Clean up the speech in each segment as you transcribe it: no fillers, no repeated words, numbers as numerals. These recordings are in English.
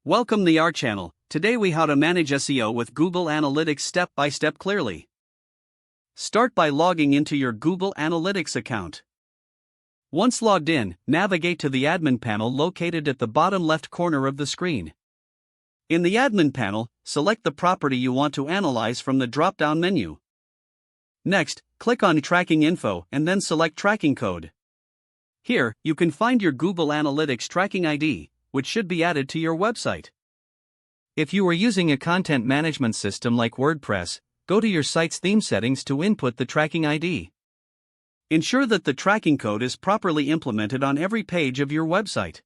Welcome to our channel. Today we how to manage SEO with Google Analytics step by step clearly. Start by logging into your Google Analytics account. Once logged in, navigate to the admin panel located at the bottom left corner of the screen. In the admin panel, select the property you want to analyze from the drop-down menu. Next, click on Tracking Info and then select Tracking Code. Here, you can find your Google Analytics tracking ID, which should be added to your website. If you are using a content management system like WordPress, go to your site's theme settings to input the tracking ID. Ensure that the tracking code is properly implemented on every page of your website.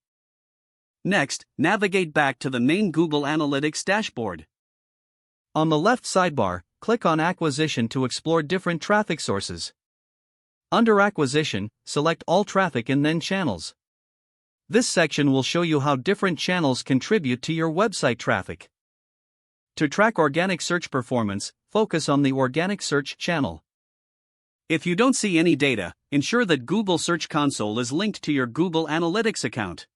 Next, navigate back to the main Google Analytics dashboard. On the left sidebar, click on Acquisition to explore different traffic sources. Under Acquisition, select All Traffic and then Channels. This section will show you how different channels contribute to your website traffic. To track organic search performance, focus on the organic search channel. If you don't see any data, ensure that Google Search Console is linked to your Google Analytics account.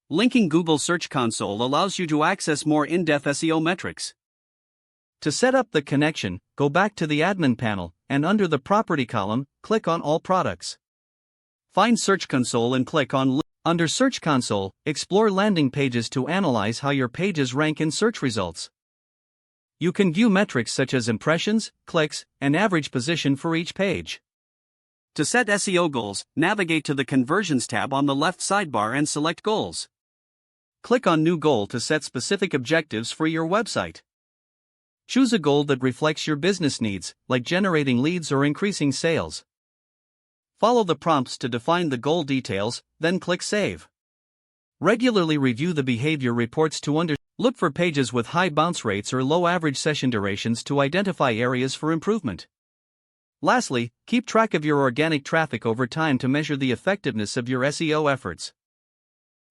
Linking Google Search Console allows you to access more in-depth SEO metrics. To set up the connection, go back to the admin panel, and under the Property column, click on All Products. Find Search Console and click on Under Search Console, explore landing pages to analyze how your pages rank in search results. You can view metrics such as impressions, clicks, and average position for each page. To set SEO goals, navigate to the Conversions tab on the left sidebar and select Goals. Click on New Goal to set specific objectives for your website. Choose a goal that reflects your business needs, like generating leads or increasing sales. Follow the prompts to define the goal details, then click Save. Regularly review the behavior reports to look for pages with high bounce rates or low average session durations to identify areas for improvement. Lastly, keep track of your organic traffic over time to measure the effectiveness of your SEO efforts.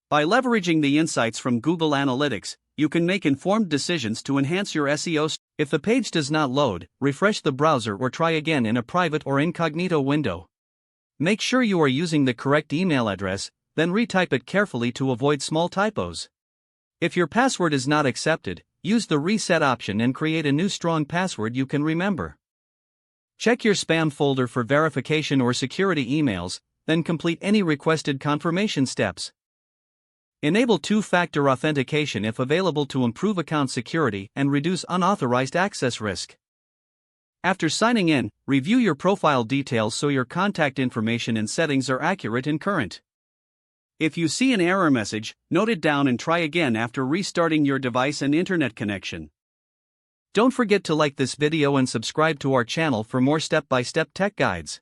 By leveraging the insights from Google Analytics, you can make informed decisions to enhance your SEO. If the page does not load, refresh the browser or try again in a private or incognito window. Make sure you are using the correct email address, then retype it carefully to avoid small typos. If your password is not accepted, use the reset option and create a new strong password you can remember. Check your spam folder for verification or security emails, then complete any requested confirmation steps. Enable two-factor authentication if available to improve account security and reduce unauthorized access risk. After signing in, review your profile details so your contact information and settings are accurate and current. If you see an error message, note it down and try again after restarting your device and internet connection. Don't forget to like this video and subscribe to our channel for more step-by-step tech guides.